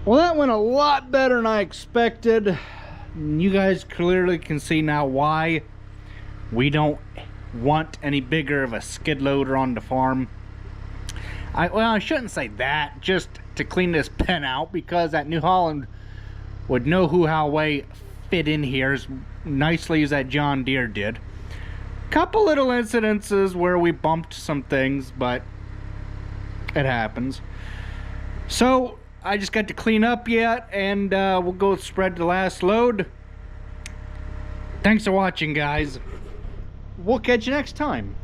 Well, that went a lot better than I expected. You guys clearly can see now why we don't want any bigger of a skid loader on the farm. Well, I shouldn't say that, just to clean this pen out, because that New Holland would know how way fit in here as nicely as that John Deere did. Couple little incidences where we bumped some things, but it happens. So I just got to clean up yet, and we'll go spread the last load. Thanks for watching, guys. We'll catch you next time.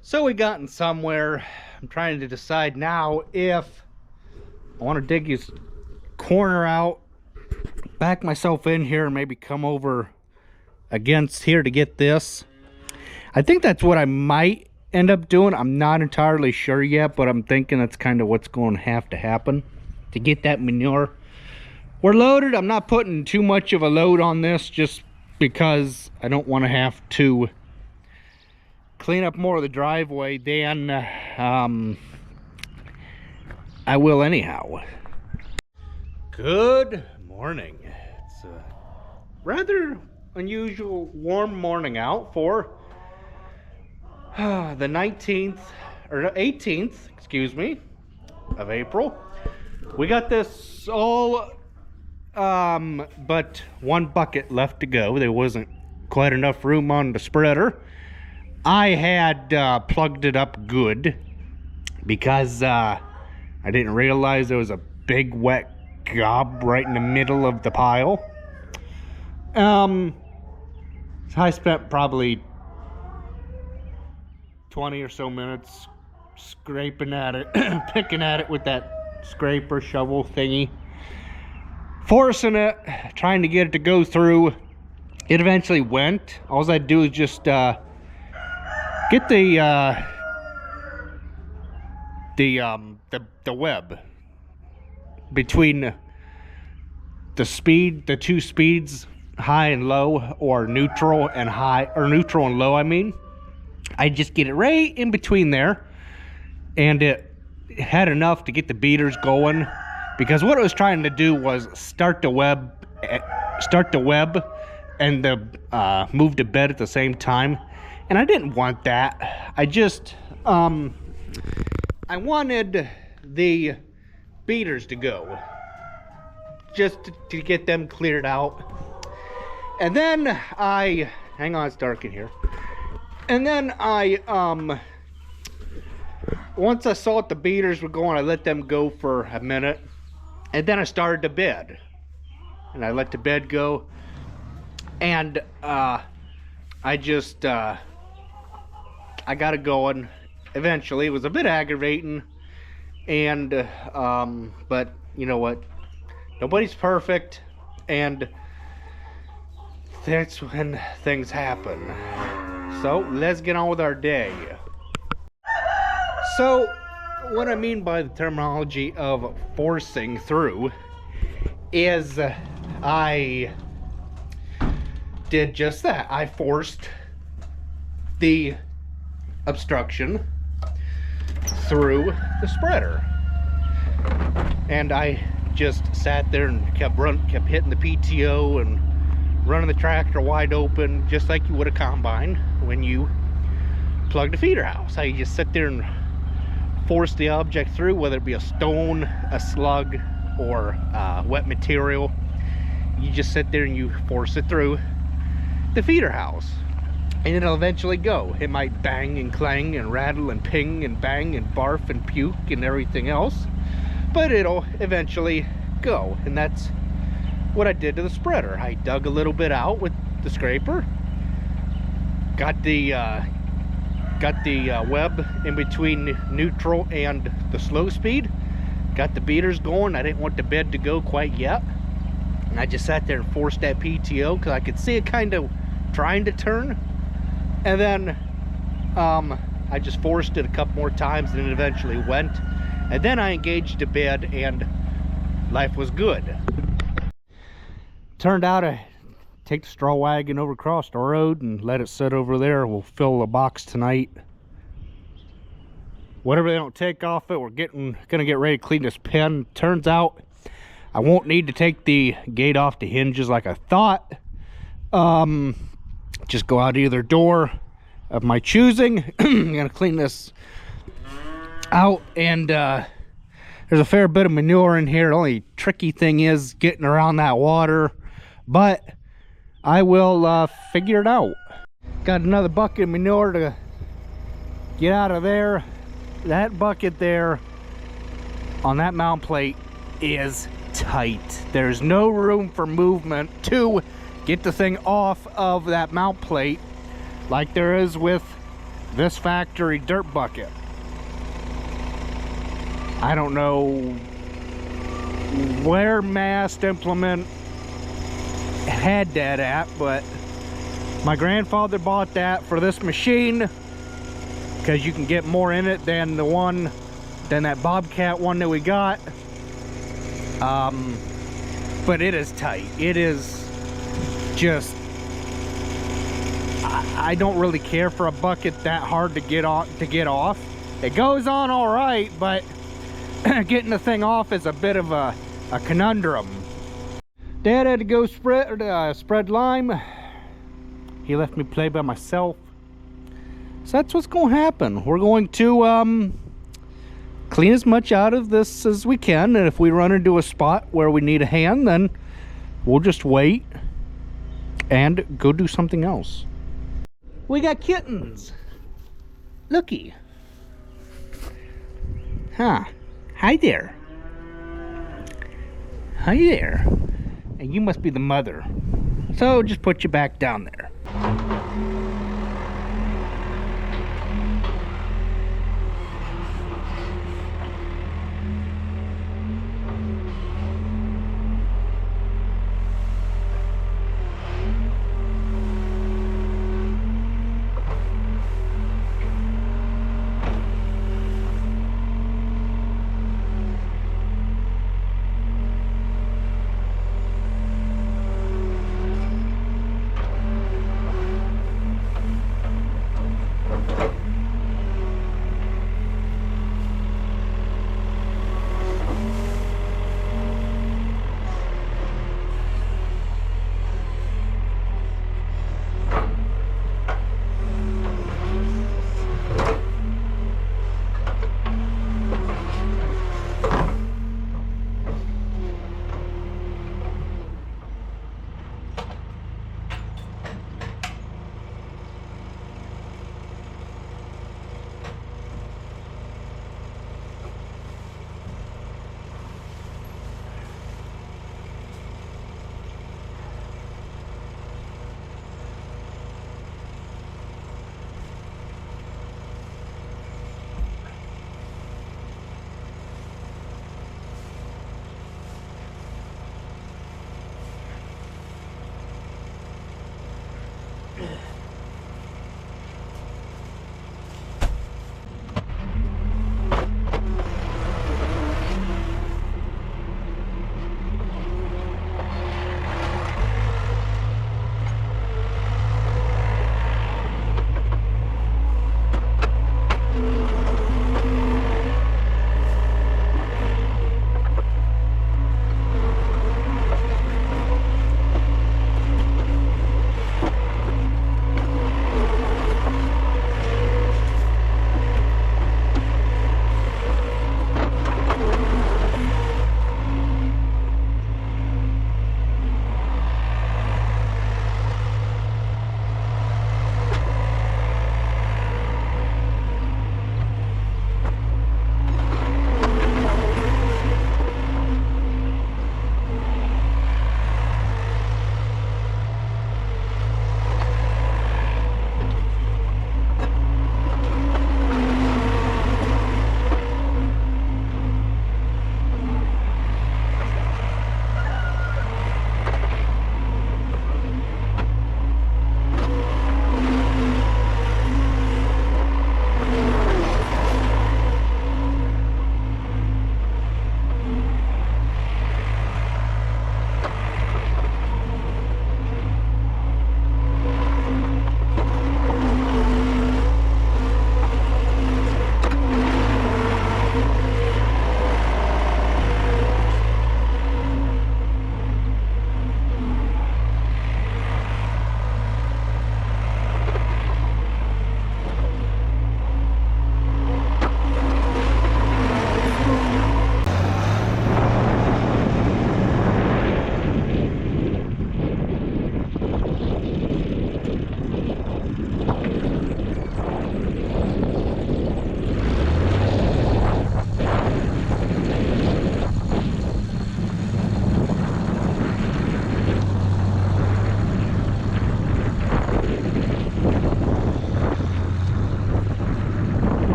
So we gotten somewhere. I'm trying to decide now if I want to dig his corner out, back myself in here, and maybe come over against here to get this. I think that's what I might end up doing. I'm not entirely sure yet, but I'm thinking that's kind of what's going to have to happen to get that manure. We're loaded. I'm not putting too much of a load on this just because I don't want to have to clean up more of the driveway than I will anyhow. Good morning. It's a rather unusual warm morning out for the 19th or 18th, excuse me, of April. We got this all but one bucket left to go. There wasn't quite enough room on the spreader. I had plugged it up good because I didn't realize there was a big wet gob right in the middle of the pile. So I spent probably 20 or so minutes scraping at it, picking at it with that scraper shovel thingy, forcing it, trying to get it to go through. It eventually went. All I do is just get the web between the two speeds, high and low, or neutral and high, or neutral and low, I mean. I just get it right in between there, and it had enough to get the beaters going, because what it was trying to do was start the web and move the bed at the same time, and I didn't want that. I just I wanted the beaters to go, just to get them cleared out. And then hang on, it's dark in here. And then once I saw that the beaters were going, I let them go for a minute, and then I started the bed, and I let the bed go, and I got it going. Eventually, it was a bit aggravating, and but you know what? Nobody's perfect, and that's when things happen. So let's get on with our day. So what I mean by the terminology of forcing through is I did just that. I forced the obstruction through the spreader, and I just sat there and kept hitting the PTO and running the tractor wide open, just like you would a combine when you plug the feeder house. How you just sit there and force the object through, whether it be a stone, a slug, or wet material. You just sit there and you force it through the feeder house, and it'll eventually go. It might bang and clang and rattle and ping and bang and barf and puke and everything else, but it'll eventually go. And that's what I did to the spreader. I dug a little bit out with the scraper, got the web in between neutral and the slow speed, got the beaters going. I didn't want the bed to go quite yet, and I just sat there and forced that PTO because I could see it kind of trying to turn, and then I just forced it a couple more times, and it eventually went. And then I engaged the bed, and life was good. Turned out I take the straw wagon over across the road and let it sit over there. We'll fill the box tonight whatever they don't take off it, we're gonna get ready to clean this pen. Turns out I won't need to take the gate off the hinges like I thought. Just go out either door of my choosing. I'm gonna clean this out, and there's a fair bit of manure in here. The only tricky thing is getting around that water, but I will figure it out. Got another bucket of manure to get out of there. That bucket there on that mount plate is tight. There's no room for movement to get the thing off of that mount plate like there is with this factory dirt bucket. I don't know where Mast Implement had that at, but my grandfather bought that for this machine because you can get more in it than that Bobcat one that we got. But it is tight. It is just, I don't really care for a bucket that hard to get off. It goes on all right, but getting the thing off is a bit of a conundrum. Dad had to go spread lime. He left me play by myself. So that's what's going to happen. We're going to clean as much out of this as we can, and if we run into a spot where we need a hand, then we'll just wait and go do something else. We got kittens. Looky. Huh. Hi there. Hi there. And you must be the mother. So just put you back down there.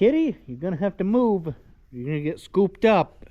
Kitty, you're gonna have to move. You're gonna get scooped up.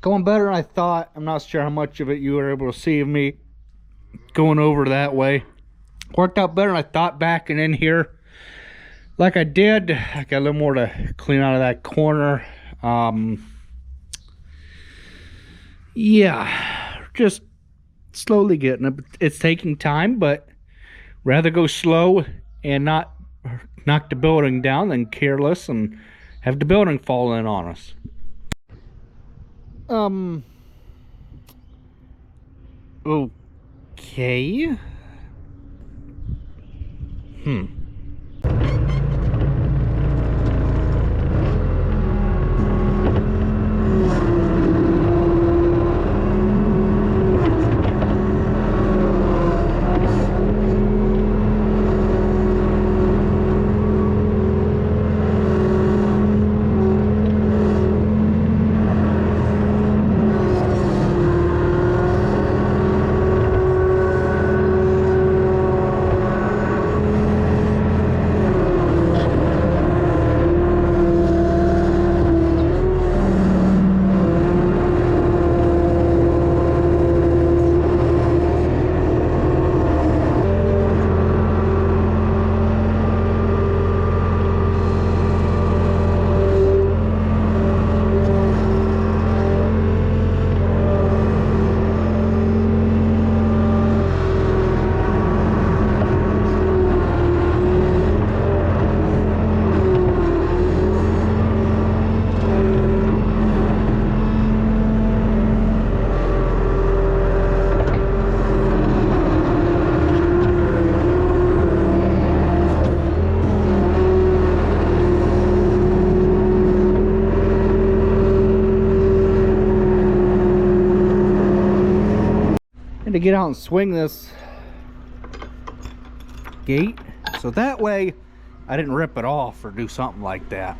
Going better than I thought. I'm not sure how much of it you were able to see of me going over that way. Worked out better than I thought backing in here. Like I did. I got a little more to clean out of that corner. Yeah, just slowly getting it. It's taking time, but rather go slow and not knock the building down than careless and have the building fall in on us. Okay. To get out and swing this gate so that way I didn't rip it off or do something like that.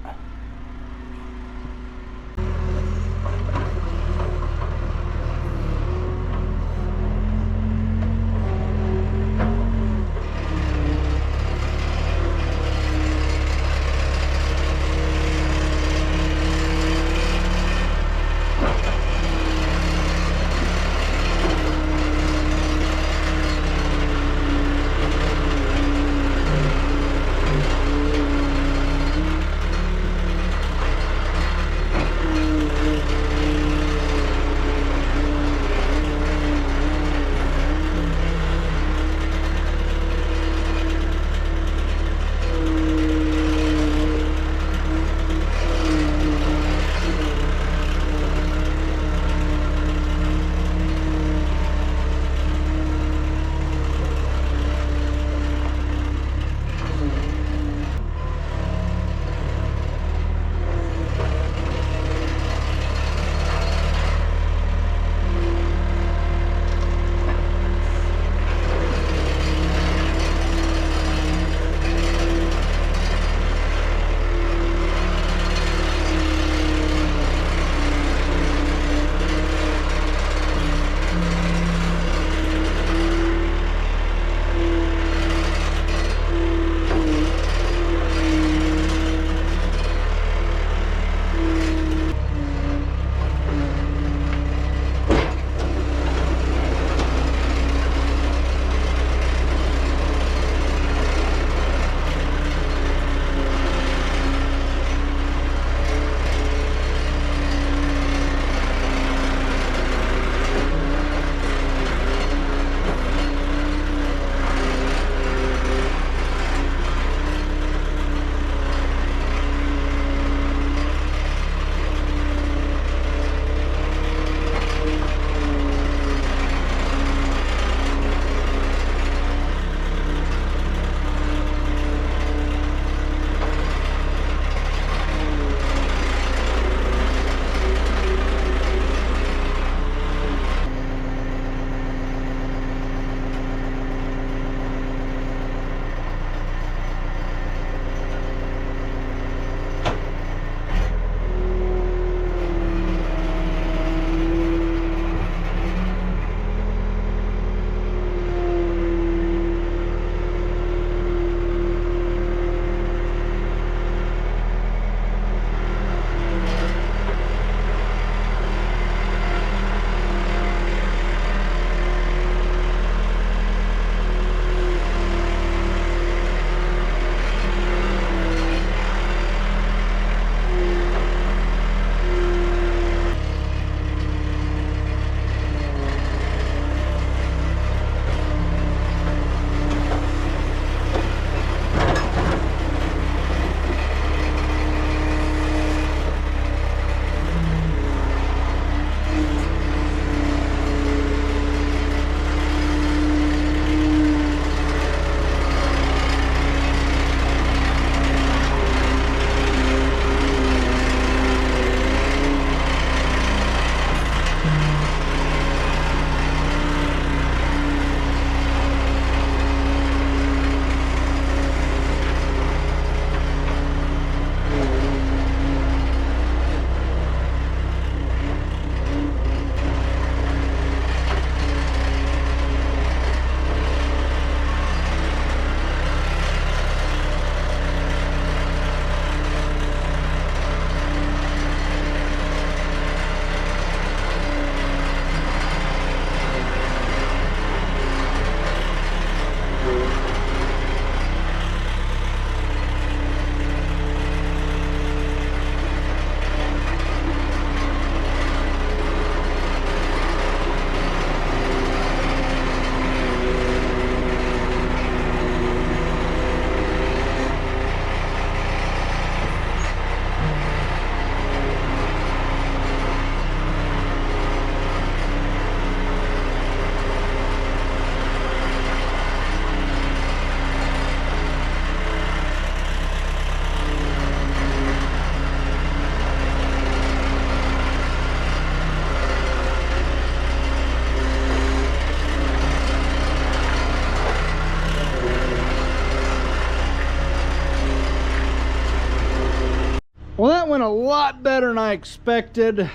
Well, that went a lot better than I expected.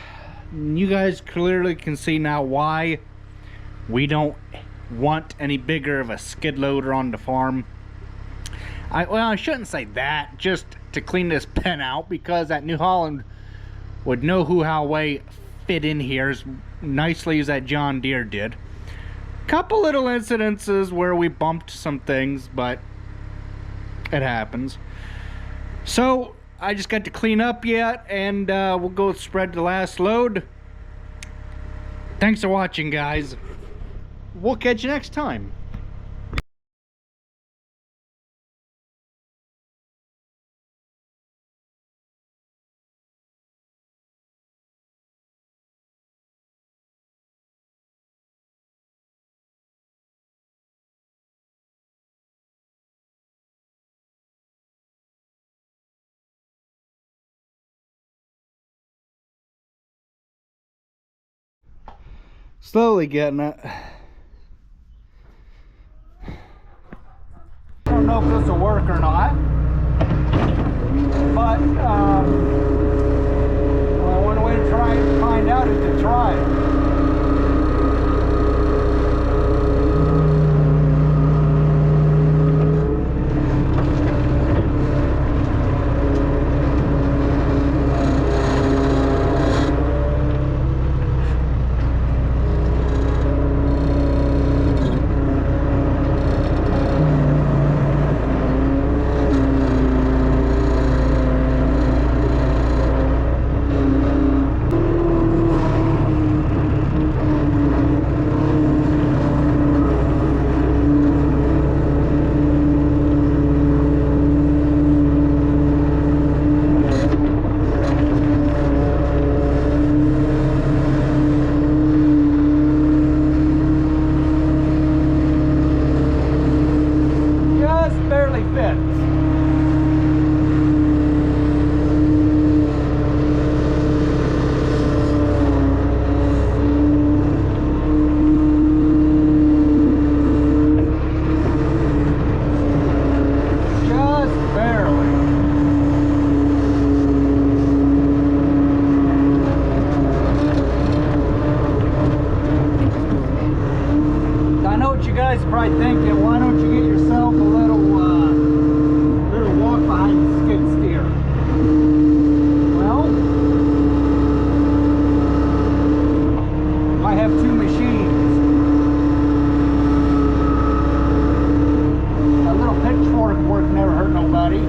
You guys clearly can see now why we don't want any bigger of a skid loader on the farm. Well, I shouldn't say that, just to clean this pen out, because that New Holland would no how way fit in here as nicely as that John Deere did. Couple little incidences where we bumped some things, but it happens. So I just got to clean up yet, and we'll go spread the last load. Thanks for watching, guys. We'll catch you next time. Slowly getting it. I don't know if this will work or not, but well, one way to try and find out is to try it. Probably thinking, why don't you get yourself a little walk behind the skid steer? Well, I have two machines. A little pitchfork work never hurt nobody.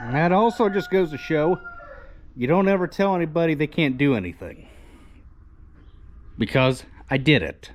And that also just goes to show, you don't ever tell anybody they can't do anything. Because I did it.